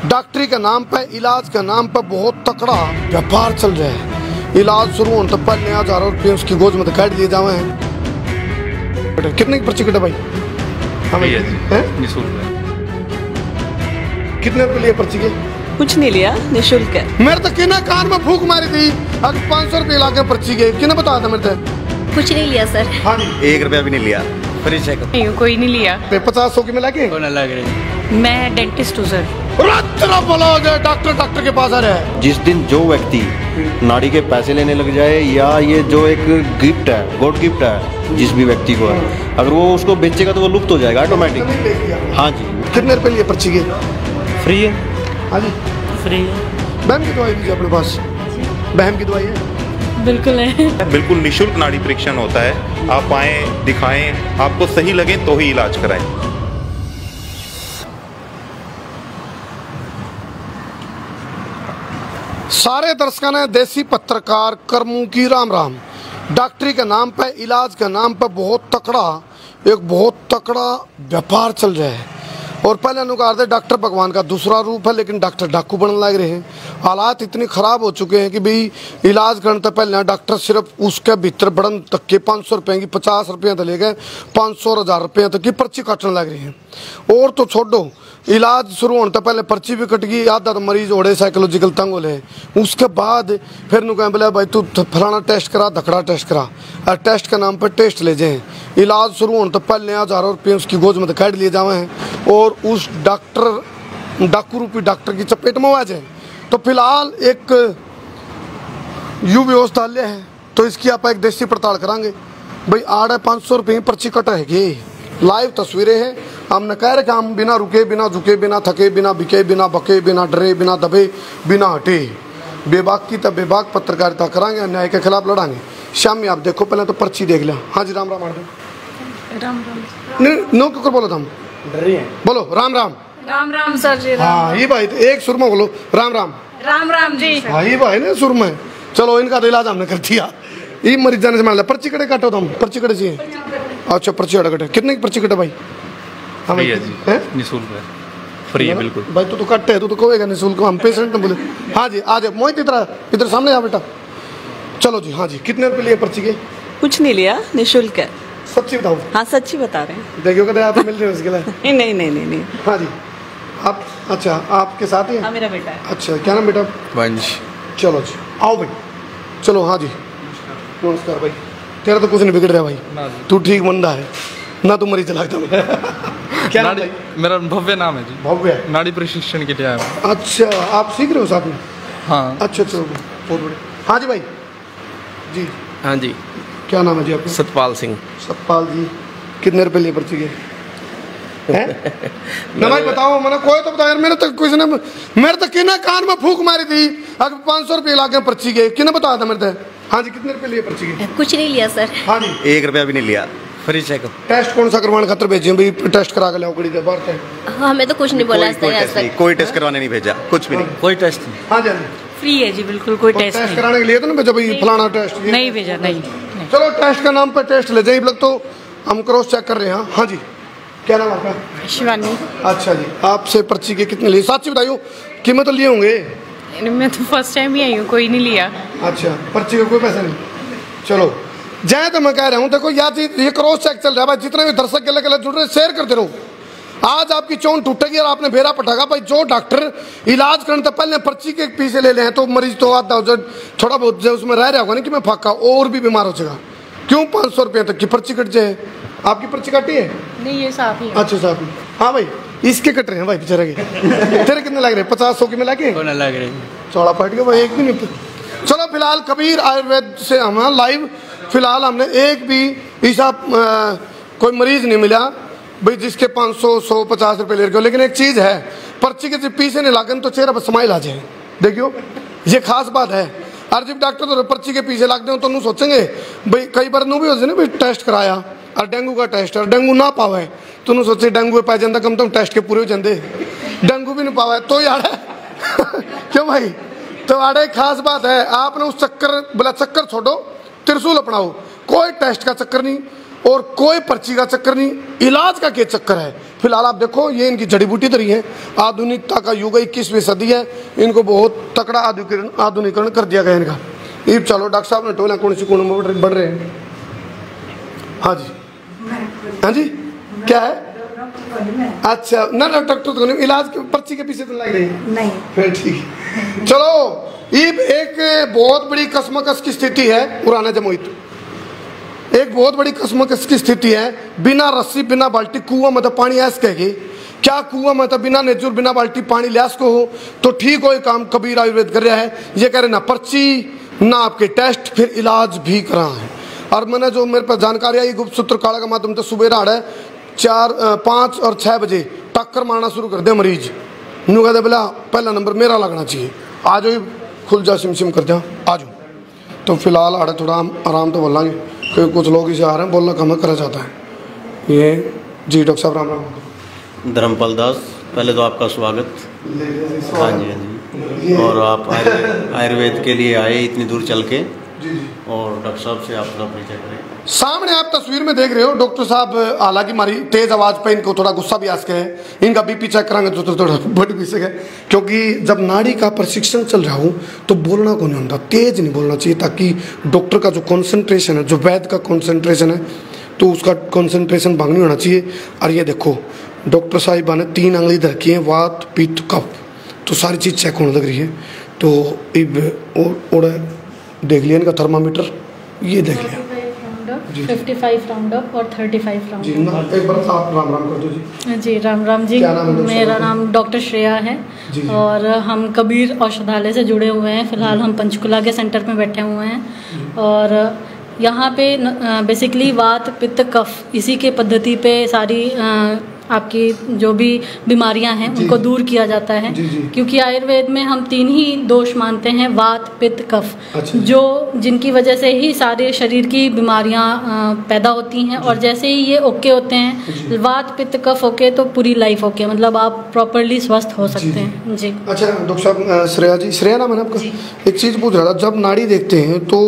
डॉक्टरी के नाम पे, इलाज के नाम पे बहुत तकड़ा व्यापार चल रहा है। इलाज शुरू होने तो पहले हजारों रुपये उसकी गोद में काट दिए जावे हैं। कितने की पर्ची कटे भाई? कितने रुपये लिए पर्ची के? कुछ नहीं लिया, निःशुल्क है। मेरे तो किना कान में फूक मारी थी, अगर 500 रुपये लाके पर्ची के किने बताया था मेरे से? कुछ नहीं लिया सर। हाँ 1 रुपया भी नहीं लिया, फ्री चेक। नहीं, कोई नहीं लिया। 50-100 की मिला के? लग रही। मैं डेंटिस्ट हूँ सर। डॉक्टर के पास आ रहा है। जिस दिन जो व्यक्ति नाड़ी के पैसे लेने लग जाए, या ये जो एक गिफ्ट है, गॉड गिफ्ट है जिस भी व्यक्ति को है, अगर वो उसको बेचेगा तो वो लुप्त हो जाएगा ऑटोमेटिक। हाँ जी। कितने रुपए लिए पर्ची के? फ्री है। हाँ जी फ्री है। बहन की दवाई दीजिए अपने पास। बहन की दवाई है? बिल्कुल है। बिल्कुल निःशुल्क नाड़ी परीक्षण होता है। आप आएं, दिखाएं, आपको सही लगे तो ही इलाज कराएं। सारे दर्शकों ने देसी पत्रकार कर्मू की राम राम। डॉक्टरी के नाम पे, इलाज के नाम पे बहुत तकड़ा व्यापार चल रहा है। और पहले अनुकार थे डॉक्टर भगवान का दूसरा रूप है, लेकिन डॉक्टर डाकू बनने लग रहे हैं। हालात इतने खराब हो चुके हैं कि भाई इलाज करने तो पहले डॉक्टर सिर्फ उसके भीतर बढ़न तक के 500 रुपये की, 50 रुपये तक ले गए 500 और 1000 रुपये तक की पर्ची काटने लग रहे हैं। और तो छोड़ो, इलाज शुरू होने तो पहले पर्ची भी कट गई, आधा तो मरीज ओढ़े साइकोलॉजिकल तंग होले। उसके बाद फिर नु कहें बोले भाई तू फलाना टेस्ट करा, धकड़ा टेस्ट करा, और टेस्ट के नाम पर टेस्ट ले जाएं। इलाज शुरू होने तो पहले हजारों रुपये उसकी गोद में काट लिए जावे हैं और उस डाकू रूपी डॉक्टर की चपेट में आ जाए। तो फिलहाल एक यू व्यवस्था ले है, तो इसकी आप एक देसी पड़ताल करांगे। भाई 500 रुपये पर्ची कटा है। लाइव तस्वीरें हैं। हमने कह रहे कि हम बिना रुके, बिना झुके, बिना थके, बिना बिके, बिना बके, बिना डरे, बिना दबे, बिना हटे बेबाक की तब बेबाक पत्रकारिता करांगे, अन्याय के खिलाफ लड़ांगे। शाम में आप देखो, पहले तो पर्ची देख लिया। हाँ जी, राम राम। राम नो क्यों बोलो तुम? बोलो राम राम। राम राम सर जी। हाँ ये भाई एक सुर में बोलो राम राम। राम राम जी। हाँ ये भाई ने सुर में। चलो इनका तो इलाज हमने कर दिया। ये मरीज जाने से मान लिया। पर्ची कटे काटो तुम? पर्ची कटे चाहिए? अच्छा पर्ची कटे। कितने की पर्ची कटे भाई? हाँ भाई निःशुल्क है, फ्री है बिल्कुल। भाई तू तो कट्टे है, तू तो कहेगा निःशुल्क, हम पेशेंट बोले। हाँ जी आ जाओ मोहित, इधर सामने आ बेटा। चलो जी। हाँ जी, कितने रुपए लिए पर्ची के? कुछ नहीं लिया, निःशुल्क है। सच्ची बताओ? हाँ सच्ची बता रहे हैं। देखियो कदे आप मिल रहे हो उसके लिए? नहीं। हाँ जी आप, अच्छा आपके साथ ही? हाँ मेरा बेटा है। अच्छा क्या नाम बेटा? वंश। चलो जी आओ भाई, चलो। हाँ जी नमस्कार भाई। तेरा तो कुछ नहीं बिगड़ रहा भाई, तू ठीक बंदा है ना, तू मरीज लगता है। क्या नाम? मेरा भव्य नाम है जी। भव्य? नाड़ी प्रशिक्षण के लिए आया हूँ। अच्छा आप सीख रहे हो साथ में? हाँ। अच्छा बहुत बढ़िया। हाँ जी भाई जी। हाँ जी। क्या नाम है जी आपका? सतपाल सिंह। सतपाल जी, कितने रुपए लिए पर्ची के? ना भाई बताओ, मैंने कोई तो बताओ यार। मेरे तो किना कान में फूक मारी थी, अगर 500 रुपये लाके पर्ची के किने बताया था मेरे से? हाँ जी कितने रुपए लिए पर्ची के? कुछ नहीं लिया सर। हाँ जी 1 रुपया भी नहीं लिया, फ्री चेक। टेस्ट कौन सा करवाने खातर भेजे भाई? टेस्ट करा के लाओ गड़ी दे बाहर से। हमें तो कुछ नहीं बोला आज तक। कोई टेस्ट करवाने नहीं भेजा, कुछ भी नहीं, कोई टेस्ट नहीं। हाँ जी फ्री है जी बिल्कुल, कोई टेस्ट नहीं। कराने के लिए तो ना भेजा भाई फलाना टेस्ट? नहीं भेजा, नहीं। चलो टेस्ट का नाम पे टेस्ट ले जाइए लोग, तो हम क्रॉस चेक कर रहे हैं। हाँ जी क्या नाम आपका? शिवानी। अच्छा जी, आपसे पर्ची के कितने लिए? सच्ची बताइयो, कीमत तो लिए होंगे? मैं तो फर्स्ट टाइम ही आई हूँ, कोई नहीं लिया। अच्छा पर्ची का कोई पैसा नहीं? चलो जाए तो मैं कह रहा हूँ, देखो ये क्रॉस चेक चल रहा है भाई। जितने भी दर्शक गले गले जुड़ रहे शेयर करते रहो। आज आपकी चोन टूटेगी और आपने भेरा पटागा भाई। जो डॉक्टर इलाज करने तो पहले पर्ची के पीछे ले लें, तो मरीज तो आता हो थोड़ा बहुत जो उसमें रह रहा होगा नहीं कि मैं फाका और भी बीमार हो जाएगा। क्यों 500 रुपये तक की पर्ची कट जाए? आपकी पर्ची काटी है? नहीं ये साफ ही है। अच्छा साफ। हाँ भाई इसके कट रहे हैं भाई बेचारे के। तेरे कितने लग रहे? 50-100 की मिला के लग रही। चौड़ा पट गया भाई, एक भी नहीं। चलो फिलहाल कबीर आयुर्वेद से हम लाइव, फिलहाल हमने एक भी ऐसा कोई मरीज नहीं मिला भाई जिसके 500, 100, 50 रुपये ले रहे। लेकिन एक चीज़ है, पर्ची के जब पीछे नहीं लागन तो चेहरा पर स्माइल आ जाए। देखियो ये खास बात है। और जब डॉक्टर तो पर्ची के पीछे लाग दे तो नू सोचेंगे भाई, कई बार नू भी हो जाए भाई टेस्ट कराया और डेंगू का टेस्ट, और डेंगू ना पावे तो नू सोचे डेंगू पाया जाता, कम तो टेस्ट के पूरे हो जाते। डेंगू भी नहीं पावा तो यार क्यों भाई? तो आड़े खास बात है, आपने उस चक्कर बोला चक्कर छोड़ो, त्रिशूल अपनाओ। कोई टेस्ट का चक्कर नहीं, और कोई पर्ची का चक्कर नहीं, इलाज का क्या चक्कर है। फिलहाल आप देखो, ये इनकी जड़ी बूटी तरी है। आधुनिकता का युग 21वीं सदी है, इनको बहुत तकड़ा आधुनिकीकरण कर दिया गया इनका। ये चलो डॉक्टर साहब ने टोला कौन सी कोण में बढ़ रहे हैं। हाँ जी, हाँ जी, क्या है? अच्छा ना डॉक्टर तो नहीं, इलाज के पर्ची के पीछे तो लग रही है नहीं, फिर ठीक। चलो ये एक बहुत बड़ी कसमकस की स्थिति है पुराना जमुईत। एक बहुत बड़ी कसमकस की स्थिति है। बिना रस्सी बिना बाल्टी कुआं में तो पानी ऐस कहेगी क्या? कुआं में तो बिना नेजुर बिना बाल्टी पानी लियास को हो तो ठीक हो। ये काम कबीर आयुर्वेद कर रहा है। ये कह रहे ना पर्ची ना आपके टेस्ट, फिर इलाज भी करा है। और मैंने जो मेरे पास जानकारी आई गुप्त सूत्र काला के माध्यम से सुबह राड़ है 4, 5 और 6 बजे टक्कर मारना शुरू कर दे मरीज। न्यू कहते बोला पहला नंबर मेरा लगना चाहिए, आ जाओ खुल जा सिम सिम कर जा आ जाओ। तो फिलहाल आड़े थोड़ा आराम तो बोलेंगे क्योंकि कुछ लोग इसे आ रहे हैं, बोलना कम करा जाता है। ये जी डॉक्टर साहब राम राम। धर्मपाल दास, पहले तो आपका स्वागत। हाँ जी, हाँ जी। और आप आयुर्वेद के लिए आए इतनी दूर चल के, और डॉक्टर साहब से आपका परिचय करें। सामने आप तस्वीर में देख रहे हो डॉक्टर साहब, हालांकि हमारी तेज आवाज पे इनको थोड़ा गुस्सा भी आ सके है, इनका बीपी चेक कराएंगे तो थोड़ा बढ़ भी सके, क्योंकि जब नाड़ी का प्रशिक्षण चल रहा हो तो बोलना को नहीं होता, तेज नहीं बोलना चाहिए, ताकि डॉक्टर का जो कंसंट्रेशन है, जो वैद्य का कंसंट्रेशन है, तो उसका कंसंट्रेशन भंग नहीं होना चाहिए। और ये देखो डॉक्टर साहिबा ने 3 अंगली रखी है, वात पित्त कफ, तो सारी चीज़ चेक होने लग रही है। तो और देख लिया इनका थर्मामीटर, ये देख लिया 55 राउंड अप और 35 राउंड जी। एक बार आप राम राम कर दो जी। जी राम राम जी। क्या नाम है? मेरा नाम डॉक्टर श्रेया है जी। और हम कबीर औषधालय से जुड़े हुए हैं। फिलहाल हम पंचकुला के सेंटर में बैठे हुए हैं और यहाँ पे बेसिकली वात पित्त कफ इसी के पद्धति पे सारी आपकी जो भी बीमारियां हैं उनको दूर किया जाता है। क्योंकि आयुर्वेद में हम 3 ही दोष मानते हैं, वात पित्त कफ, जो जिनकी वजह से ही सारे शरीर की बीमारियां पैदा होती हैं। और जैसे ही ये ओके होते हैं, वात पित्त कफ ओके, तो पूरी लाइफ ओके, मतलब आप प्रॉपरली स्वस्थ हो सकते हैं जी। अच्छा डॉक्टर साहब, श्रेया जी, श्रेया नाम है ना आपका? एक चीज़ पूछ रहा था, जब नाड़ी देखते हैं तो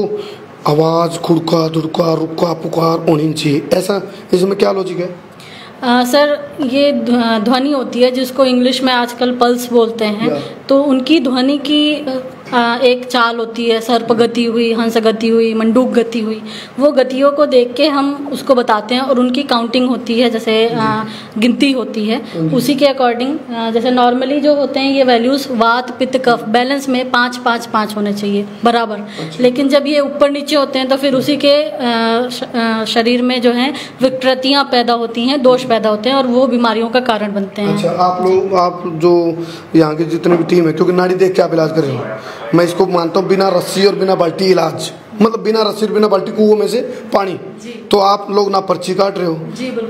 आवाज़ खुड़का दुड़का रुका पुकार होनी चाहिए, ऐसा इसमें क्या लॉजिक है? सर ये ध्वनि होती है जिसको इंग्लिश में आजकल पल्स बोलते हैं। तो उनकी ध्वनि की एक चाल होती है, सर्प गति हुई, हंस गति हुई, मंडूक गति हुई, वो गतियों को देख के हम उसको बताते हैं। और उनकी काउंटिंग होती है, जैसे गिनती होती है, उसी के अकॉर्डिंग। जैसे नॉर्मली जो होते हैं ये वैल्यूज़ वात पित्त कफ बैलेंस में 5 5 5 होने चाहिए बराबर। लेकिन जब ये ऊपर नीचे होते हैं तो फिर उसी के शरीर में जो है विकृतियाँ पैदा होती हैं, दोष पैदा होते हैं और वो बीमारियों का कारण बनते हैं। अच्छा आप जो यहाँ की जितनी भी टीम है, क्योंकि नाड़ी देख के आप इलाज कर रहे हो, मैं इसको मानता हूँ बिना रस्सी और बिना बाल्टी इलाज, मतलब बिना रस्सी और बिना बाल्टी कुओं में से पानी। तो आप लोग ना पर्ची काट रहे हो,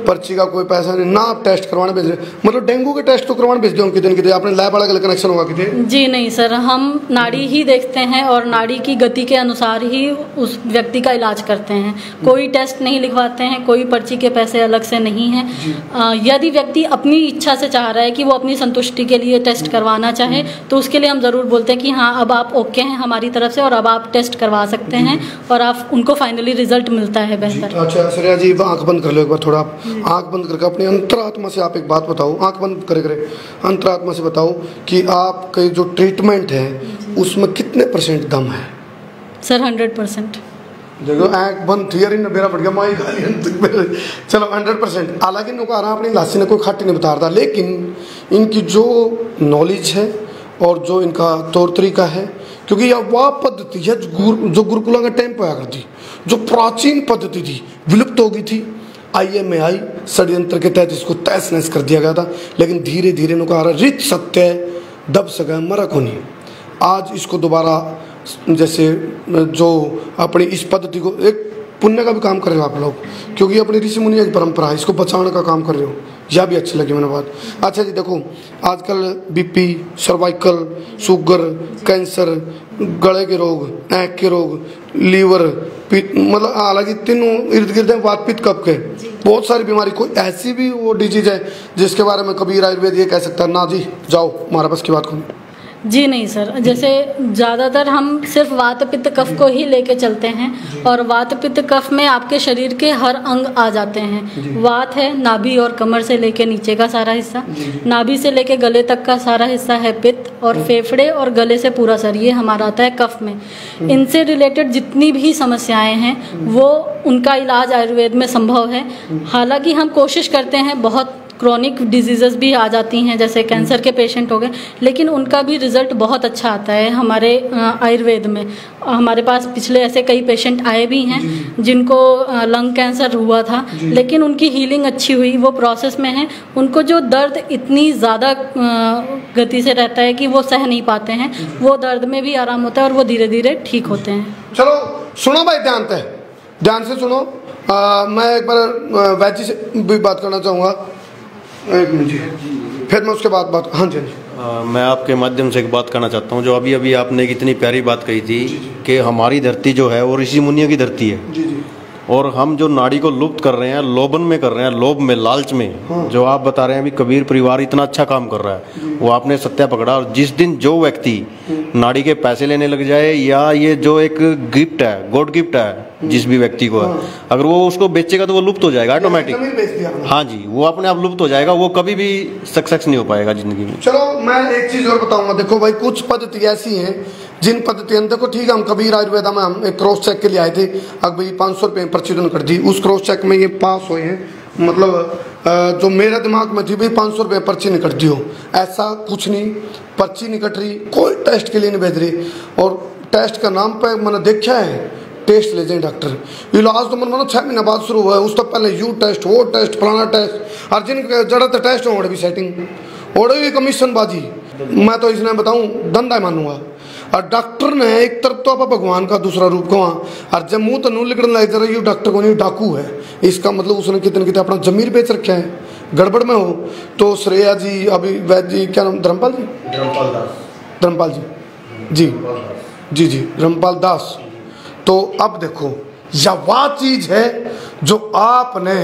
पर्ची का कोई पैसा नहीं, ना आप टेस्ट करवाने भेज रहे हो, मतलब डेंगू के टेस्ट तो करवाने भेज दो कितने आपने लैब वाला कनेक्शन होगा कितने? जी नहीं सर, हम नाड़ी ही देखते हैं और नाड़ी की गति के अनुसार ही उस व्यक्ति का इलाज करते हैं। कोई टेस्ट नहीं लिखवाते हैं, कोई पर्ची के पैसे अलग से नहीं हैं। यदि व्यक्ति अपनी इच्छा से चाह रहा है कि वो अपनी संतुष्टि के लिए टेस्ट करवाना चाहे तो उसके लिए हम ज़रूर बोलते हैं कि हाँ अब आप ओके हैं हमारी तरफ से और अब आप टेस्ट करवा सकते हैं और आप उनको फाइनली रिजल्ट मिलता है बेहतर। अच्छा श्रेया जी, आंख बंद कर लो एक बार, थोड़ा आंख बंद करके अपनी अंतरात्मा से आप एक बात बताओ, आंख बंद करे अंतरात्मा से बताओ कि आपके जो ट्रीटमेंट है उसमें कितने % दम है? सर 100%। देखो आंख बंद थियरी ने मेरा बढ़ गया माई गाली, चलो 100%। हालांकि इनको आराम अपनी लासी ने कोई खाटी नहीं बता रहा, लेकिन इनकी जो नॉलेज है और जो इनका तौर तरीका है, क्योंकि यह वह पद्धति है जो गुरुकुला का टाइम पे आया करती, जो प्राचीन पद्धति थी, विलुप्त हो गई थी। IMAI षड्यंत्र के तहत इसको तहस नहस कर दिया गया था, लेकिन धीरे धीरे इनको आ रहा रित सत्य दब सका मरा को नहीं। आज इसको दोबारा जैसे जो अपनी इस पद्धति को एक पुण्य का भी काम कर रहे हो आप लोग, क्योंकि अपनी ऋषि मुनि की परंपरा है, इसको बचाने का काम कर रहे हो, यह भी अच्छी लगी मैंने बात। अच्छा जी देखो, आजकल BP, सर्वाइकल, शुगर, कैंसर, गले के रोग, आँख के रोग, लीवर, मतलब हालांकि तीनों इर्द गिर्द हैं, वात पित्त कफ के, बहुत सारी बीमारी। कोई ऐसी भी वो डिजीज है जिसके बारे में कबीर आयुर्वेद ये कह सकता है ना जी जाओ हमारे पास की बात करो? जी नहीं सर, जैसे ज़्यादातर हम सिर्फ वात पित्त कफ को ही लेके चलते हैं और वात पित्त कफ में आपके शरीर के हर अंग आ जाते हैं। वात है नाभि और कमर से लेके नीचे का सारा हिस्सा, नाभि से लेके गले तक का सारा हिस्सा है पित्त, और फेफड़े और गले से पूरा सर ये हमारा आता है कफ में। इनसे रिलेटेड जितनी भी समस्याएं हैं वो उनका इलाज आयुर्वेद में संभव है। हालांकि हम कोशिश करते हैं, बहुत क्रॉनिक डिजीज़ेस भी आ जाती हैं जैसे कैंसर के पेशेंट हो गए, लेकिन उनका भी रिज़ल्ट बहुत अच्छा आता है हमारे आयुर्वेद में। हमारे पास पिछले ऐसे कई पेशेंट आए भी हैं जिनको लंग कैंसर हुआ था, लेकिन उनकी हीलिंग अच्छी हुई, वो प्रोसेस में है। उनको जो दर्द इतनी ज़्यादा गति से रहता है कि वो सह नहीं पाते हैं, वो दर्द में भी आराम होता है और वो धीरे धीरे ठीक होते हैं। चलो सुनो भाई, ध्यान से सुनो। मैं एक बार वैजी से भी बात करना चाहूँगा, एक मिनट जी, फिर मैं उसके बाद बात। हाँ जी, मैं आपके माध्यम से एक बात करना चाहता हूँ। जो अभी अभी आपने एक इतनी प्यारी बात कही थी कि हमारी धरती जो है वो ऋषि मुनियों की धरती है, और हम जो नाड़ी को लुप्त कर रहे हैं, लोभन में कर रहे हैं, लोभ में, लालच में, जो आप बता रहे हैं अभी कबीर परिवार इतना अच्छा काम कर रहा है, वो आपने सत्या पकड़ा। और जिस दिन जो व्यक्ति नाड़ी के पैसे लेने लग जाए, या ये जो एक गिफ्ट है, गॉड गिफ्ट है जिस भी व्यक्ति को है, अगर वो उसको बेचेगा तो वो लुप्त हो जाएगा ऑटोमेटिक। हाँ जी, वो अपने आप लुप्त हो जाएगा, वो कभी भी सक्सेस नहीं हो पाएगा जिंदगी में। चलो मैं एक चीज और बताऊंगा। देखो भाई, कुछ पद्धति ऐसी हैं जिन पद्धतियां, देखो ठीक है, हम कबीर आयुर्वेदा में हम एक क्रॉस चेक के लिए आए थे, अब भाई 500 रुपये पर्ची कर दी, उस क्रॉस चेक में ये पास हुए हैं। मतलब जो मेरे दिमाग में थी भाई 500 रुपये पर्ची नहीं कट दी हो, ऐसा कुछ नहीं, पर्ची नहीं कट रही, कोई टेस्ट के लिए नहीं भेज रही। और टेस्ट का नाम पे मैंने देखा है, टेस्ट ले जाए डॉक्टर, इलाज तो मन 6 महीने बाद शुरू हुआ है, उस तक पहले यू टेस्ट, वो टेस्ट, फलाना टेस्ट, और जिन जरूरत टेस्ट हो भी सेटिंग और भी कमीशन बाजी। मैं तो इसने बताऊं धंधा मानूंगा। और डॉक्टर ने एक तरफ तो आप भगवान का दूसरा रूप को, और जब मुंह तो नू लिखने लग जरा, यू डॉक्टर को नहीं डाकू है, इसका मतलब उसने कितने कितने अपना जमीर बेच रखा है। गड़बड़ में हो तो श्रेया जी, अभी वैद्य जी, क्या नाम, धर्मपाल जी, धर्मपाल जी, धर्मपाल दास। तो अब देखो, यह वह चीज है जो आपने,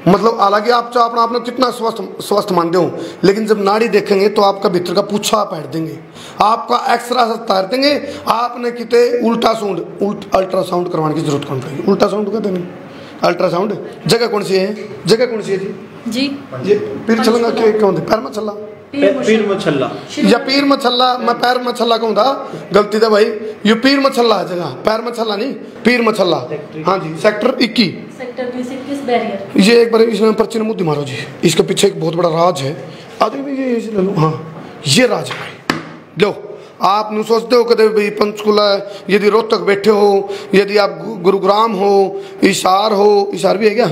मतलब हालांकि आप चाहे अपना आपने कितना स्वस्थ मानते हो, लेकिन जब नाड़ी देखेंगे तो आपका भीतर का पूछा आप हट देंगे, आपका एक्सरा तार देंगे। आपने कितने अल्ट्रासाउंड करवाने की जरूरत कौन पड़ेगी? अल्ट्रासाउंड कहते नहीं, अल्ट्रासाउंड जगह कौन सी है, जगह कौन सी है जी? ये पीर छल्ला क्या कौन थे? पैर में छल्ला, पीर मछल्ला या पीर मछल्ला, मैं पैर मछल्ला कहूँ था, गलती था भाई। ये पीर मछल्ला है जगह, पैर मछल्ला नहीं, पीर मछल्ला। हाँ जी, सेक्टर 21, सेक्टर 21 बैरियर। ये एक बार इसमें पर्ची ने मुद्दी मारो जी, इसके पीछे एक बहुत बड़ा राज है। आदमी ये ले लो, हाँ ये राज है भाई। लो, आप नहीं सोचते हो कदे भाई पंचकुला, यदि रोहतक बैठे हो, यदि आप गुरुग्राम हो, इशार हो, इशार भी है क्या?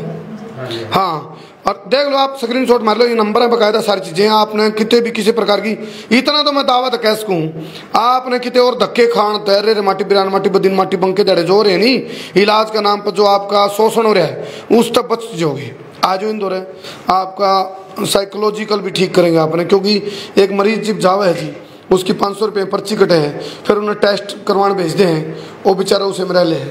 हाँ, और देख लो, आप स्क्रीनशॉट मार लो, ये नंबर है बकायदा, सारी चीजें। आपने कितने भी किसी प्रकार की, इतना तो मैं दावा तो कैसे कहूँ, आपने कितने और धक्के खान तैरे माटी बिरान माटी बदीन माटी बंके दड़े जो रहे नहीं, इलाज का नाम पर जो आपका शोषण हो रहा है उस तक बच जाओगे। आज इन दौरे आपका साइकोलॉजिकल भी ठीक करेंगे आपने, क्योंकि एक मरीज जब जावा है जी, उसकी 500 रुपये पर्ची कटे हैं, फिर उन्हें टेस्ट करवाने भेजते हैं, वो बेचारा उसे मरा ले,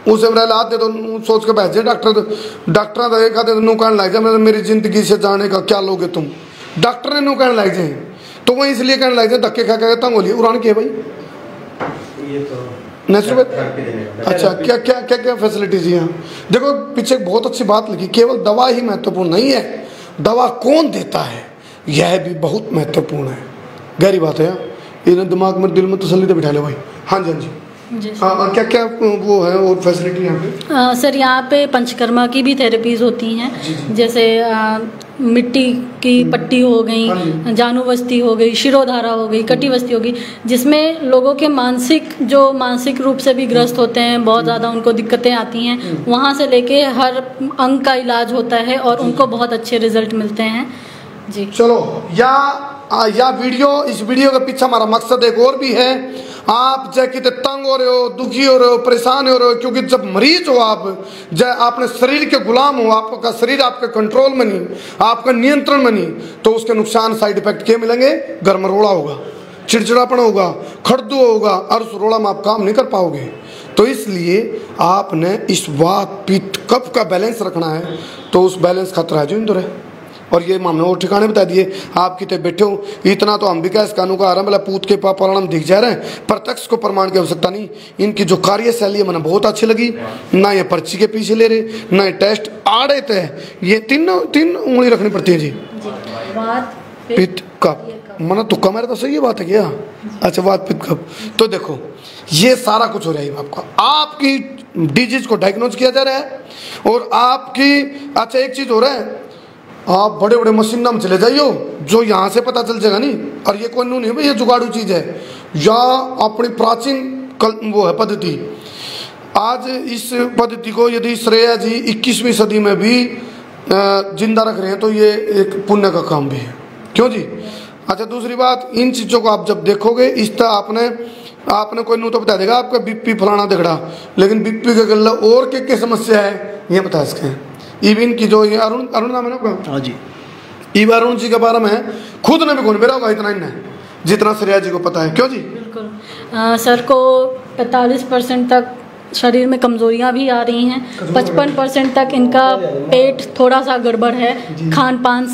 उसे आते तो सोच के बैठ जाए डॉक्टर देखा तो नू कहने लग जाए मेरी जिंदगी से जाने का क्या लोगे तुम। डॉक्टर ने नू कहने लग जाए तो वो इसलिए कहने लग जाए धक्के खा के तंग होलिए उड़ान किए भाई। ये तो नेचुरल। अच्छा, क्या क्या क्या क्या फैसिलिटीज यहाँ देखो, पीछे बहुत अच्छी बात लिखी, केवल दवा ही महत्वपूर्ण नहीं है, दवा कौन देता है यह भी बहुत महत्वपूर्ण है। गहरी बात है यार, इन्हें दिमाग में दिल में तसल्ली तो बिठा लो भाई। हाँ जी, हाँ जी। और क्या क्या वो है और फैसिलिटी यहाँ पे? सर यहाँ पे पंचकर्मा की भी थेरेपीज होती हैं, जैसे मिट्टी की पट्टी हो गई, जानुवस्ती हो गई, शिरोधारा हो गई, कटिवस्ती हो गई, जिसमें लोगों के मानसिक रूप से भी ग्रस्त होते हैं, बहुत ज़्यादा उनको दिक्कतें आती हैं, वहाँ से लेके हर अंग का इलाज होता है और उनको बहुत अच्छे रिजल्ट मिलते हैं जी। चलो, या वीडियो, इस वीडियो के पीछे हमारा मकसद एक और भी है। आप चाहे कितने तंग हो रहे हो, दुखी हो रहे हो, परेशान हो रहे हो, क्योंकि जब मरीज हो आप, जब आपने शरीर के गुलाम हो, आपका शरीर आपके कंट्रोल में नहीं, आपका नियंत्रण में नहीं, तो उसके नुकसान साइड इफेक्ट क्या मिलेंगे? गरमरोड़ा होगा, चिड़चिड़ापन होगा, खड़दू होगा, और उस रोड़ा में आप काम नहीं कर पाओगे। तो इसलिए आपने इस वात पित्त कफ का बैलेंस रखना है, तो उस बैलेंस खतरा है जो इंदौर है। और ये हमने और ठिकाने बता दिए। आप कितने बैठे हो, इतना तो हम भी क्या इस कानून का आरम्भ पूत के परिणाम दिख जा रहे हैं। प्रत्यक्ष को प्रमाण की आवश्यकता नहीं। इनकी जो कार्यशैली है मैंने बहुत अच्छी लगी, ना ये पर्ची के पीछे ले रहे, ना ये टेस्ट आड़े थे। ये तीन उंगली रखनी पड़ती है जी। पित्त कफ मना तो कमर तो सही है, बात है क्या? अच्छा, बात पित्त कफ। तो देखो ये सारा कुछ हो रहा है आपका, आपकी डिजीज को डायग्नोज किया जा रहा है। और आपकी अच्छा एक चीज हो रहा है, आप बड़े बड़े मशीन में चले जाइयो जो यहाँ से पता चल जाएगा नहीं। और ये कोई नहीं भाई, ये जुगाड़ू चीज है या अपनी प्राचीन वो है पद्धति। आज इस पद्धति को यदि श्रेया जी 21वीं सदी में भी जिंदा रख रहे हैं तो ये एक पुण्य का काम भी है, क्यों जी? अच्छा, दूसरी बात, इन चीज़ों को आप जब देखोगे इस तरह आपने कोई नू तो बता देगा आपका बीपी फलाना दिखड़ा, लेकिन बीपी के गल्ला और क्या समस्या है ये बता सकते हैं। इवन की जो ये अरुण नाम है ना आपका? हाँ जी। इवन अरुण जी के बारे में खुद ने भी कौन मेरा होगा इतना इन्हें जितना श्रेया जी को पता है, क्यों जी? बिल्कुल। सर को 45% तक शरीर में कमजोरियां भी आ रही हैं। 55% तक इनका पेट थोड़ा सा गड़बड़ है, खान पान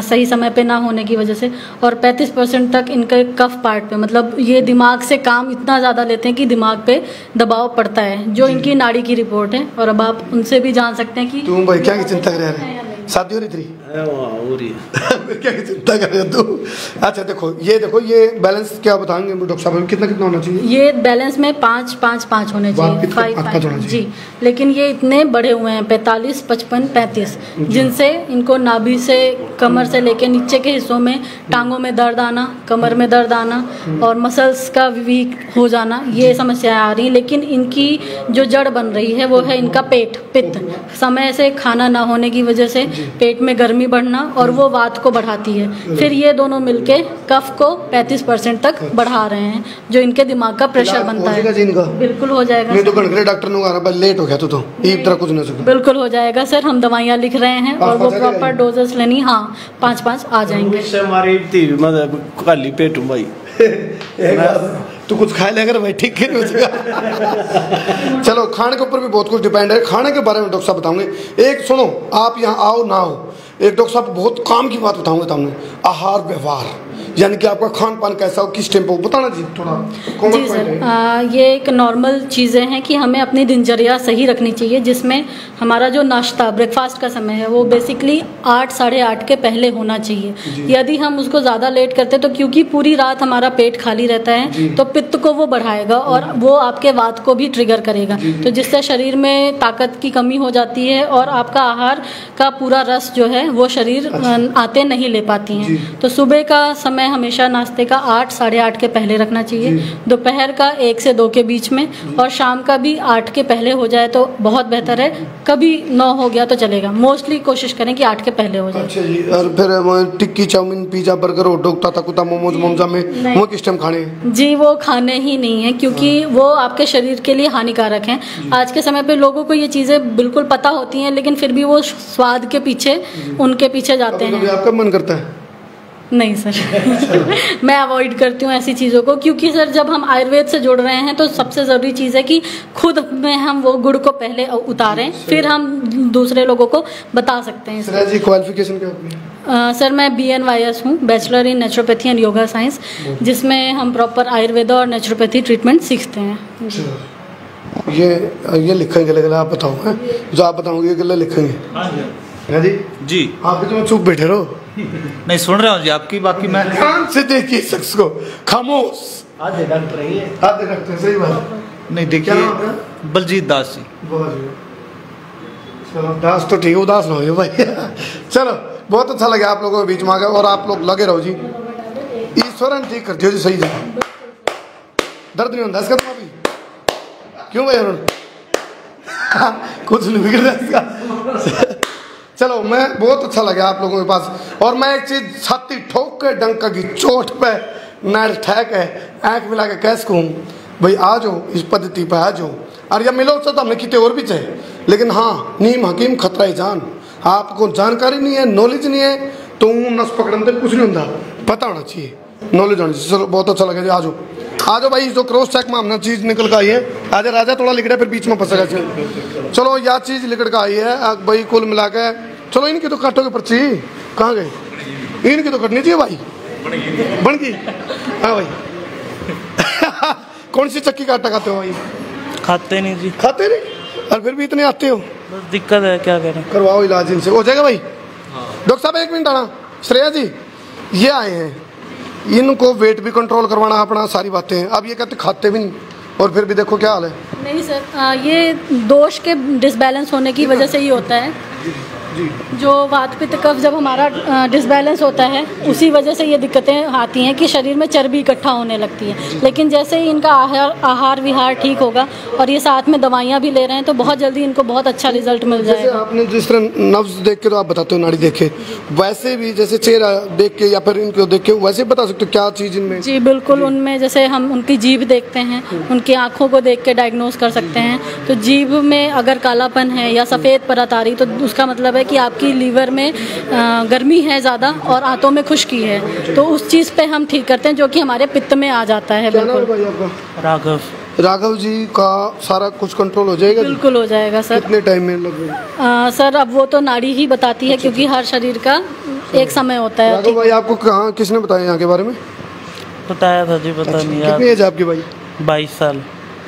सही समय पे ना होने की वजह से। और 35% तक इनके कफ पार्ट पे, मतलब ये दिमाग से काम इतना ज़्यादा लेते हैं कि दिमाग पे दबाव पड़ता है, जो इनकी नाड़ी की रिपोर्ट है। और अब आप उनसे भी जान सकते हैं कि तुम भाई क्या की चिंता कर रहे हैं? शादी हो रही थी? हो रही है। क्या की चिंता कर रहे हो तू? अच्छा देखो ये बैलेंस क्या बताएंगे डॉक्टर साहब, कितना होना चाहिए? ये बैलेंस में 5-5-5 होने चाहिए, 5 जी। लेकिन ये इतने बढ़े हुए हैं 45, 55, 35, जिनसे इनको नाभि से कमर से लेके नीचे के हिस्सों में टांगों में दर्द आना, कमर में दर्द आना और मसल्स का वीक हो जाना, ये समस्याएं आ रही। लेकिन इनकी जो जड़ बन रही है वो है इनका पेट, पित्त। समय से खाना ना होने की वजह से पेट में गर्मी बढ़ना और वो वात को बढ़ाती है। फिर ये दोनों मिलके कफ को 35% तक बढ़ा रहे हैं, जो इनके दिमाग का प्रेशर बनता है। बिल्कुल हो जाएगा। नहीं तो डॉक्टर ने लेट हो गया तो तरह कुछ नहीं सकता। बिल्कुल हो जाएगा सर, हम दवाइयाँ लिख रहे हैं और वो प्रॉपर डोजेस लेनी। हाँ, 5-5 आ जाएंगे। पेट भाई तू कुछ खाए लेकर भाई ठीक है हो जाएगा। चलो, खाने के ऊपर भी बहुत कुछ डिपेंड है। खाने के बारे में डॉक्टर साहब बताऊंगे। एक सुनो, आप यहाँ आओ ना आओ, एक डॉक्टर साहब बहुत काम की बात बताऊंगे तुमने, आहार व्यवहार, यानी कि आपका खान पान कैसा हो, किस टेम्पो बताना जी थोड़ा। जी सर, ये एक नॉर्मल चीज़ें हैं कि हमें अपनी दिनचर्या सही रखनी चाहिए, जिसमें हमारा जो नाश्ता ब्रेकफास्ट का समय है वो बेसिकली 8 साढ़े 8 के पहले होना चाहिए। यदि हम उसको ज़्यादा लेट करते तो क्योंकि पूरी रात हमारा पेट खाली रहता है तो पित्त को वो बढ़ाएगा और वो आपके वात को भी ट्रिगर करेगा, तो जिससे शरीर में ताकत की कमी हो जाती है और आपका आहार का पूरा रस जो है वो शरीर आते नहीं ले पाती हैं। तो सुबह का समय हमेशा नाश्ते का 8 साढ़े 8 के पहले रखना चाहिए, दोपहर का 1 से 2 के बीच में, और शाम का भी 8 के पहले हो जाए तो बहुत बेहतर है। कभी 9 हो गया तो चलेगा, मोस्टली कोशिश करें कि 8 के पहले हो जाए। अच्छा जी। और फिर tikki, chow mein, pizza, burger, hot dog, ताता कुता, मोमोज, मोमजा में वो किस टाइम खाने? जी वो खाने ही नहीं है, क्योंकि वो आपके शरीर के लिए हानिकारक हैं। आज के समय पे लोगों को ये चीज़ें बिल्कुल पता होती हैं, लेकिन फिर भी वो स्वाद के पीछे उनके पीछे जाते हैं। आपका मन करता है? नहीं सर मैं अवॉइड करती हूँ ऐसी चीज़ों को, क्योंकि सर जब हम आयुर्वेद से जुड़ रहे हैं तो सबसे ज़रूरी चीज़ है कि खुद में हम वो गुड़ को पहले उतारें, फिर हम दूसरे लोगों को बता सकते हैं। सर जी क्वालिफिकेशन क्या है? सर मैं BNYS हूँ, bachelor in naturopathy and yoga science, जिसमें हम प्रॉपर आयुर्वेदा और नेचुरोपैथी ट्रीटमेंट सीखते हैं। ये लिखेंगे, लेकिन आप बताओ है जो आप बताओगे गले लिखेंगे। हाँ जी जी। आप भी तो चुप बैठे रहो। नहीं सुन रहा हूँ जी आपकी, बाकी मैं ध्यान से देखिए शख्स को, खामोश। आधे डॉक्टर सही बात नहीं। देखिए बलजीत दास जी। चलो दास तो ठीक है, उदास ना हो भाई। चलो बहुत अच्छा लगा आप लोगों के बीच में आ गए, और आप लोग लगे रहो जी, ईश्वरन ठीक करती हो जी सही जगह। दर्द नहीं होता इसका अभी? क्यों भाई अरुण? कुछ नहीं बिगड़ रहा इसका। चलो मैं बहुत अच्छा लगा आप लोगों के पास, और मैं एक चीज छाती ठोक के डंका की चोट पे नर ठहक है आँख मिला के कैसे कहूँ भाई आ जाओ इस पद्धति पे आ जाओ। और या मिलो तो हमने कितने और भी चाहिए, लेकिन हाँ नीम हकीम खतरा ही जान। आपको जानकारी नहीं है, नॉलेज नहीं है तो नस पकड़ने से कुछ नहीं होता, पता होना चाहिए, नॉलेज होनी चाहिए। चलो बहुत अच्छा लगा जी, आ जाओ भाई। जो क्रॉस चेक में हमने चीज़ निकल कर आई है, आजा राजा थोड़ा लिख रहा है फिर बीच में फंसेगा। चलो यह चीज़ लिखट कर आई है भाई, कुल मिला के चलो इनकी तो काटोगे पर्ची। कहाँ गए? इनकी तो कटनी चाहिए भाई। बन गई। हाँ भाई। कौन सी चक्की का आटा खाते हो भाई? खाते नहीं जी। खाते नहीं और फिर भी इतने आते हो? बस दिक्कत है, क्या करें। करवाओ इलाज इनसे, हो जाएगा भाई। डॉक्टर साहब एक मिनट आना। श्रेया जी ये आए हैं, इनको वेट भी कंट्रोल करवाना अपना, सारी बातें हैं। अब ये कहते खाते भी नहीं और फिर भी देखो क्या हाल है। नहीं सर, ये दोष के डिसबैलेंस होने की वजह से ही होता है। जो वात पित्त कफ जब हमारा डिसबैलेंस होता है उसी वजह से ये दिक्कतें आती हैं कि शरीर में चर्बी इकट्ठा होने लगती है। लेकिन जैसे ही इनका आहार विहार ठीक होगा और ये साथ में दवाइयाँ भी ले रहे हैं तो बहुत जल्दी इनको बहुत अच्छा रिजल्ट मिल जैसे जाएगा। आपने जिस तरह नब्ज देख के तो आप बताते हो, नाड़ी देख के, वैसे भी जैसे चेहरा देख के या फिर इनको देख के वैसे बता सकते हो क्या चीज़ इनमें? जी बिल्कुल, उनमें जैसे हम उनकी जीभ देखते हैं, उनकी आँखों को देख के डायग्नोज कर सकते हैं। तो जीभ में अगर कालापन है या सफ़ेद परत आ रही तो उसका मतलब है कि आपकी लीवर में गर्मी है ज़्यादा और आंतों में खुश्की है, तो उस चीज़ पे हम ठीक करते हैं जो कि हमारे पित्त में आ जाता है। क्या नाम है बिल्कुल भाई आपका? राघव। राघव जी का सारा कुछ कंट्रोल हो जाएगा? बिल्कुल हो जाएगा सर। कितने टाइम में लगभग? सर अब वो तो नाड़ी ही बताती है क्योंकि हर शरीर का एक समय होता है। राघव भाई आपको कहाँ किसने बताया यहाँ के बारे में? बताया था जी, पता नहीं यार। कितनी एज आपकी भाई? 22 साल।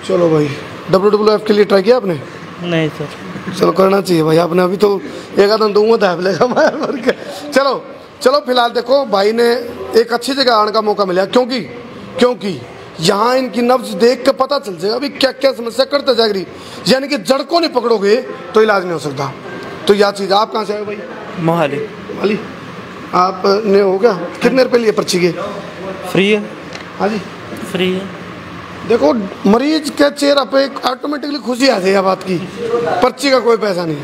चलो भाई, WWF के लिए ट्राई किया आपने? नहीं सर। चलो करना चाहिए भाई आपने, अभी तो एक आदम दूंगा दाब लेगा मार मार के। चलो चलो फिलहाल देखो भाई ने एक अच्छी जगह आने का मौका मिला, क्योंकि यहाँ इनकी नब्ज देख के पता चल जाएगा अभी क्या क्या समस्या करते जा रही, यानी कि जड़ को नहीं पकड़ोगे तो इलाज नहीं हो सकता। तो यह चीज़। आप कहाँ से आए भाई? मोहाली। मोहाली। आपने हो गया कितने रुपये लिए पर्ची के? फ्री है। हाँ जी फ्री है। देखो मरीज के चेहरे पे ऑटोमेटिकली खुशी आ जाएगी बात की, पर्ची का कोई पैसा नहीं।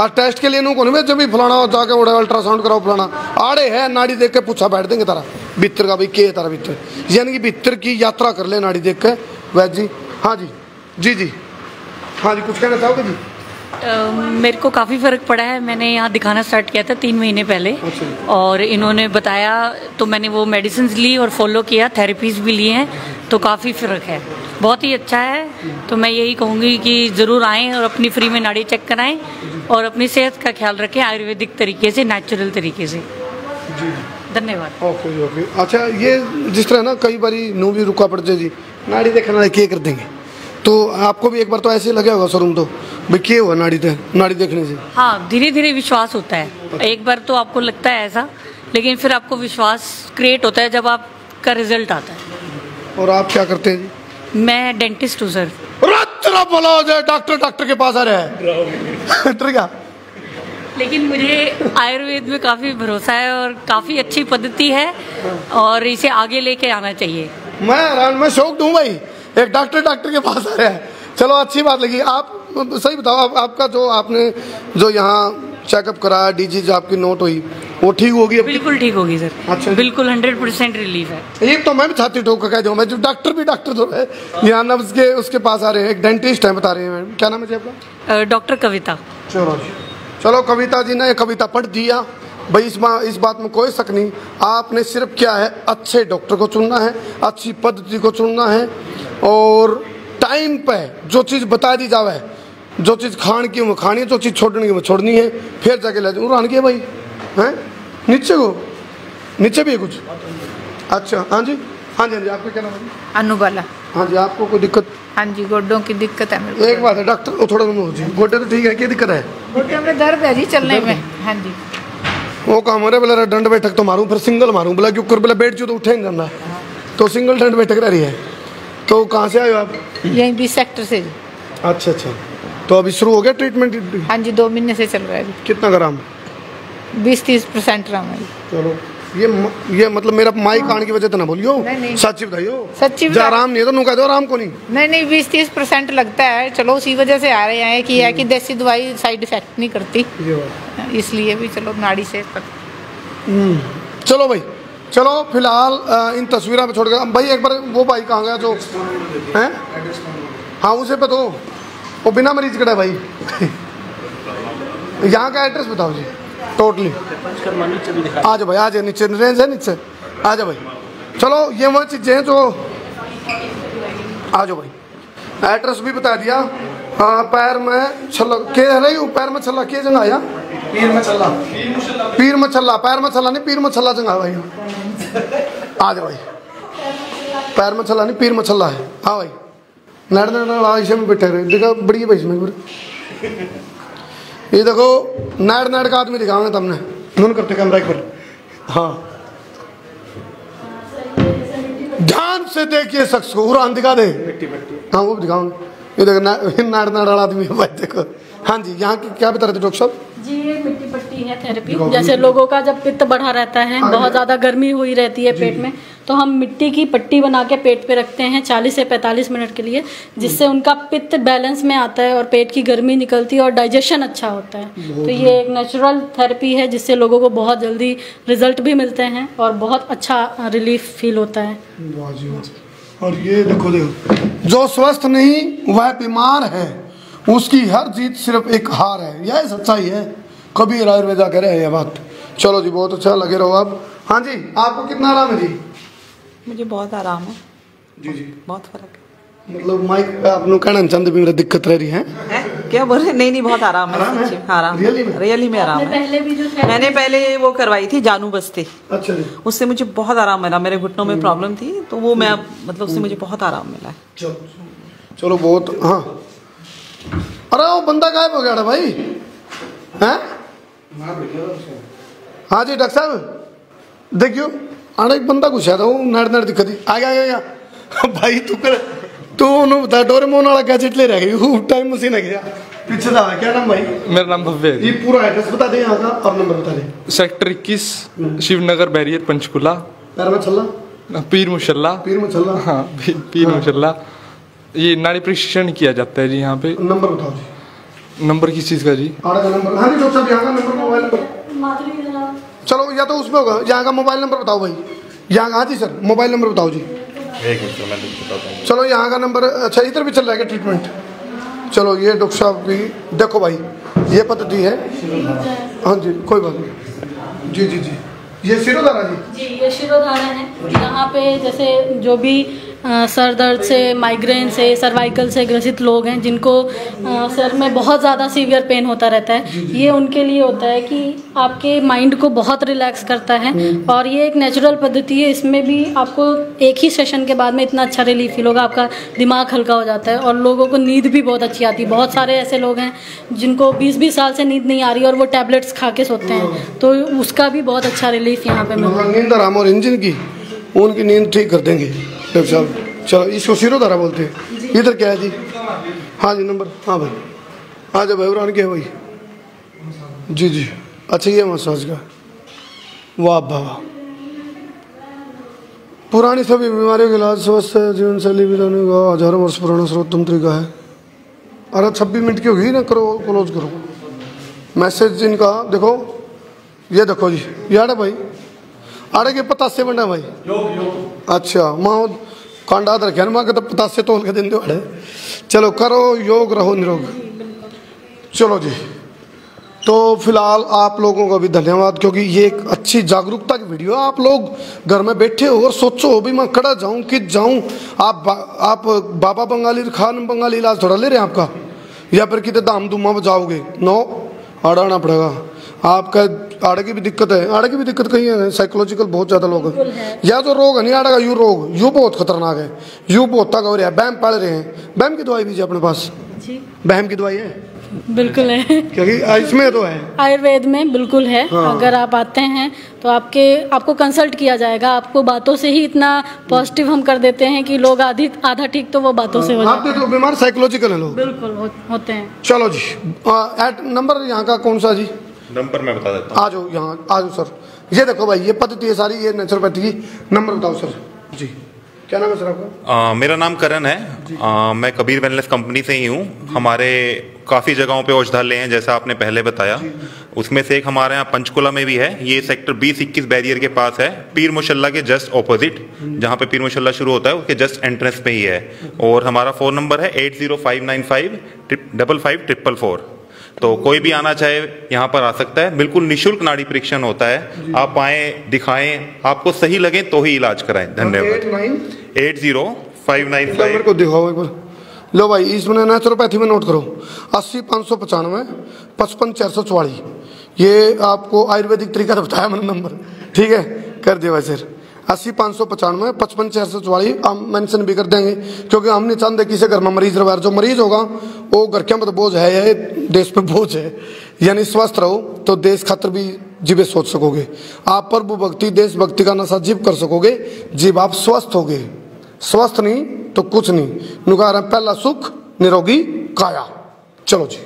और टेस्ट के लिए नु कौन जब भी फलाना जाके उड़ा अल्ट्रासाउंड कराओ फलाना आड़े है, नाड़ी देख के पूछा बैठ देंगे तारा भीतर का भाई के तारा भीतर, यानी कि भीतर की यात्रा कर ले नाड़ी देख के। वैद जी। हाँ जी जी जी हाँ जी, कुछ कहना चाहोगे जी? मेरे को काफ़ी फ़र्क पड़ा है। मैंने यहाँ दिखाना स्टार्ट किया था 3 महीने पहले और इन्होंने बताया तो मैंने वो मेडिसिन ली और फॉलो किया, थेरेपीज़ भी लिए हैं, तो काफ़ी फ़र्क है, बहुत ही अच्छा है। तो मैं यही कहूँगी कि ज़रूर आएँ और अपनी फ्री में नाड़ी चेक कराएँ और अपनी सेहत का ख्याल रखें आयुर्वेदिक तरीके से, नेचुरल तरीके से। धन्यवाद। Okay okay. अच्छा ये जिस तरह ना कई बारी नू भी रुका पड़ जाए जी, नाड़ी देखना क्या कर देंगे, तो आपको भी एक बार तो ऐसे ही लगे होगा शोरूम तो भाई क्या हुआ नाड़ी देखने से? हाँ, धीरे धीरे विश्वास होता है। एक बार तो आपको लगता है ऐसा, लेकिन फिर आपको विश्वास क्रिएट होता है जब आपका रिजल्ट आता है। और आप क्या करते हैं जी? मैं डेंटिस्ट हूँ सर। तेरा भला हो जाए, डॉक्टर के पास आ रहा है डॉक्टर क्या? लेकिन मुझे आयुर्वेद में काफ़ी भरोसा है और काफ़ी अच्छी पद्धति है और इसे आगे लेके आना चाहिए। मैं शौक दूँ भाई, एक डॉक्टर के पास आ रहा है। चलो अच्छी बात लगी। आप सही बताओ, आपका जो आपने जो यहाँ चेकअप कराया, डीजी आपकी नोट हुई, वो ठीक होगी? बिल्कुल ठीक होगी सर। अच्छा, बिल्कुल 100% रिलीफ है। एक तो मैं भी छाती ठोक कर कह दूँ, मैं जो डॉक्टर जो है यहाँ नब्ज के उसके पास आ रहे हैं, एक डेंटिस्ट है बता रहे हैं। क्या नाम है जी आपका? डॉक्टर कविता। चलो कविता जी ने कविता पढ़ दिया भाई, इस बात में कोई शक नहीं। आपने सिर्फ क्या है, अच्छे डॉक्टर को चुनना है, अच्छी पद्धति को चुनना है और टाइम पे जो चीज़ बता दी जावे, जो चीज़ खान की वो खानी है, जो चीज़ छोड़नी की वो छोड़नी है, फिर जाके ले जाऊँ रान के भाई हैं नीचे भी है कुछ? अच्छा हाँ जी हाँ जी हाँ जी। आपका क्या नाम है? अनुबाला। हाँ जी। आपको कोई दिक्कत? हाँ जी, गोड्डों की दिक्कत है मेरे को। एक बात है डॉक्टर थोड़ा जी, गोड्डे तो ठीक है, क्या दिक्कत है? गोड्डे में दर्द है जी चलने में। हाँ जी। वो काम है बोला डंड बैठक तो मारूं, फिर सिंगल मारूं, बोला क्यों कर, बोला बैठ जो तो उठे नहीं जाना, तो सिंगल डंड बैठक रह रही है। तो कहाँ से आए हो आप? यहीं 20 सेक्टर से। अच्छा अच्छा। तो अभी शुरू हो गया ट्रीटमेंट? हाँ जी, 2 महीने से चल रहा है। कितना ग्राम? 20-30% राम है। चलो ये मतलब मेरा माइक आने की वजह तो ना बोलियो, सच्ची बताइयो। सच्ची बता। आराम नहीं है तो नु कह दो आराम को नहीं। नहीं 20-30% लगता है। चलो उसी वजह से आ रहे हैं कि है कि देसी दवाई साइड इफेक्ट नहीं करती, इसलिए भी चलो नाड़ी से। चलो भाई, चलो फिलहाल इन तस्वीरों में छोड़ के भाई एक बार वो भाई कहाँ गया जो हैं? हाँ उसे पे तो वो बिना मरीज कड़ा भाई यहाँ का एड्रेस बताओ जी टोटली। आ जाओ भाई, आ जाओ, नीचे रेंज है नीचे, आ जाओ भाई। चलो ये वो चीज़ें हैं जो, आ जाओ भाई। एड्रेस भी बता दिया। हाँ पैर में छल्ला के रही हूँ, पैर में छल्ला के जगह आया पीर में चला, पीर में चला, पैर में चला नहीं, पीर में चला चंगा भाई। आ जाओ भाई, पैर में चला नहीं, पीर में चला है। हाँ भाई, नड़ नड़ इसे में बैठे रहे, देखा बड़ी भाई इसमें। ये देखो नड़ नड़ का आदमी दिखाओगे तुमने, नून करते कैमरा एक बार। हाँ ध्यान से देखिए शख्स को, उड़ान दिखा दे। हाँ वो भी दिखाऊंगे। ये देखो नाड़ नाड़ वाला आदमी है भाई, देखो। हाँ जी, यहाँ की क्या बता रहे थे डॉक्टर साहब जी? ये मिट्टी पट्टी है थेरेपी। जैसे लोगों का जब पित्त बढ़ा रहता है, बहुत ज़्यादा गर्मी हुई रहती है पेट में, तो हम मिट्टी की पट्टी बना के पेट पे रखते हैं 40 से 45 मिनट के लिए, जिससे उनका पित्त बैलेंस में आता है और पेट की गर्मी निकलती है और डाइजेशन अच्छा होता है। तो ये एक नेचुरल थेरेपी है जिससे लोगों को बहुत जल्दी रिजल्ट भी मिलते हैं और बहुत अच्छा रिलीफ फील होता है। और ये देखो देखो, जो स्वस्थ नहीं वह बीमार है, उसकी हर जीत सिर्फ एक हार है। यह सच्चाई है, कबीर आयुर्वेदा कह रहे हैं ये बात। चलो जी, बहुत अच्छा, लगे रहो आप। हाँ जी, आपको कितना आराम है जी? मुझे बहुत आराम है जी जी, बहुत फर्क है। मतलब माइक आपने कहना चंद भी मेरा दिक्कत रह रही है क्या बोल रहे? नहीं बहुत आराम है, सच्ची आराम, रियली में आराम है। पहले भी जो मैंने पहले वो करवाई थी जानू बस्ती, अच्छा जी, उससे मुझे बहुत आराम मिला। मेरे घुटनों में प्रॉब्लम थी, तो वो मैं मतलब उससे मुझे बहुत आराम मिला है। चलो बहुत। हाँ, अरे वो बंदा गायब हो गया था भाई, हैं? हाँ जी डॉक्टर साहब, देखियो आड़ा एक बंदा घुसा था, वो नड़ नड़ दिक्कत थी। आ गया भाई, तू उन्होंने बता, डोरेमोन वाला गैजेट ले रह गई, टाइम मशीन है गया पीछे था। क्या नाम भाई? मेरा नाम भव्य है। ये पूरा एड्रेस बता दे यहाँ का और नंबर बता दे। Sector 21 Shivnagar barrier Panchkula. पैर में चलना, पीर मुशल्ला। पीर में चलना, हाँ पीर मुशल्ला। ये नाड़ी परीक्षण किया जाता है जी यहाँ पे। नंबर बताओ जी। नंबर किस चीज़ का जी? आड़ा का नंबर। हाँ जी डॉक्टर साहब, यहाँ का नंबर, मोबाइल नंबर। चलो या तो उसमें होगा, यहाँ का मोबाइल नंबर बताओ भाई। यहाँ का, हाँ जी सर, मोबाइल नंबर बताओ जी। एक मिनट मैं बताता हूँ। चलो यहाँ का नंबर। अच्छा, इधर भी चल रहा है ट्रीटमेंट? चलो ये डॉक्टर साहब की देखो भाई, ये पद्धति है। हाँ जी, कोई बात नहीं। जी जी जी, ये शिरोधारा जी? जी, ये शिरोधारा है। यहाँ पे जैसे जो भी सर दर्द से, माइग्रेन से, सर्वाइकल से ग्रसित लोग हैं, जिनको सर में बहुत ज़्यादा सीवियर पेन होता रहता है, ये उनके लिए होता है कि आपके माइंड को बहुत रिलैक्स करता है। और ये एक नेचुरल पद्धति है, इसमें भी आपको एक ही सेशन के बाद में इतना अच्छा रिलीफ फील होगा, आपका दिमाग हल्का हो जाता है और लोगों को नींद भी बहुत अच्छी आती है। बहुत सारे ऐसे लोग हैं जिनको 20-20 साल से नींद नहीं आ रही और वो टैबलेट्स खा के सोते हैं, तो उसका भी बहुत अच्छा रिलीफ यहाँ पे मिलता है। नींद आराम और इंजन की उनकी नींद ठीक कर देंगे डॉक्टर साहब। चलो, इसको शिरोधारा बोलते हैं। इधर क्या है जी? हाँ जी नंबर। हाँ भाई, हाँ जी भाई, उड़ान क्या है भाई? जी जी, अच्छा ये मसाज का। वाह वाह, पुरानी सभी बीमारियों के इलाज स्वस्थ जीवन शैली बिताने का हजारों वर्ष पुराना सर्वोत्तम तरीका है। अरे 26 मिनट की होगी ना, करो क्लोज करो। मैसेज इनका देखो, ये देखो जी, यार है भाई, आड़े के 50 से बना भाई। अच्छा, माँ कांडा रखे माँ के तो 50 से तोल के दिन दो। चलो करो योग, रहो निरोग। चलो जी, तो फिलहाल आप लोगों का भी धन्यवाद, क्योंकि ये एक अच्छी जागरूकता की वीडियो। आप लोग घर में बैठे हो और सोचो भी मैं खड़ा जाऊं कि जाऊं, आप बाबा बंगाली खान बंगाली इलाज थोड़ा ले रहे हैं आपका, या फिर कितने दाम दुमा बजाओगे? नो, आड़ाना पड़ेगा। आपका आड़े की भी दिक्कत है, आड़े की भी दिक्कत कहीं है, साइकोलॉजिकल बहुत ज्यादा लोग हैं। या जो रोग है नहीं आड़े का, यू रोग, यू बहुत खतरनाक है, यू बहुत तक हो रहा है। बैम पड़ रहे हैं, बैम की दवाई भी अपने पास? बैम की दवाई है? बिल्कुल है, क्योंकि इसमें तो है, आयुर्वेद में बिल्कुल है। हाँ। अगर आप आते हैं तो आपको कंसल्ट किया जाएगा। आपको बातों से ही इतना पॉजिटिव हम कर देते हैं कि लोग आधा ठीक तो वो बातों से हो जाते हैं। तो बीमार साइकोलॉजिकल है लोग, बिल्कुल होते हैं। चलो जी, नंबर यहाँ का कौन सा जी? नंबर मैं बता देता हूँ। आ जाओ यहाँ, आ जाओ सर। ये देखो भाई, ये पद्धति है सारी, ये नेचुरोपैथी की। नंबर बताओ सर जी। क्या नाम है सर आपका? मेरा नाम करण है। मैं कबीर वेलनेस कंपनी से ही हूँ। हमारे काफ़ी जगहों पे औषधालय हैं, जैसा आपने पहले बताया। उसमें से एक हमारे यहाँ पंचकुला में भी है। ये सेक्टर 20-21 बैरियर के पास है, पीर मुशल्ला के जस्ट ऑपोजिट। जहाँ पे पीर मुशल्ला शुरू होता है उसके जस्ट एंट्रेंस पे ही है। और हमारा फ़ोन नंबर है 8059555544। तो कोई भी आना चाहे यहाँ पर आ सकता है। बिल्कुल निःशुल्क नाड़ी परीक्षण होता है। आप आए, दिखाएं, आपको सही लगे तो ही इलाज कराएं। धन्यवाद। 805955 मेरे को दिखाओ एक बार। लो भाई, इसमें नेचुरोपैथी में नोट करो, 80 595 55 444। ये आपको आयुर्वेदिक तरीका तो बताया मैंने नंबर, ठीक है, कर दिया भाई सर। 80 595 55 444 हम मेंशन भी कर देंगे, क्योंकि हम नहीं चाहते किसी घर में मरीज रहे। जो मरीज होगा वो घर के मतलब बोझ है, ये देश पे बोझ है। यानी स्वस्थ रहो तो देश खातर भी जीवे सोच सकोगे। आप प्रभु भक्ति देश भक्ति का नशा जीव कर सकोगे जीव आप स्वस्थ होगे। स्वस्थ नहीं तो कुछ नहीं। नुका पहला सुख निरोगी काया। चलो जी।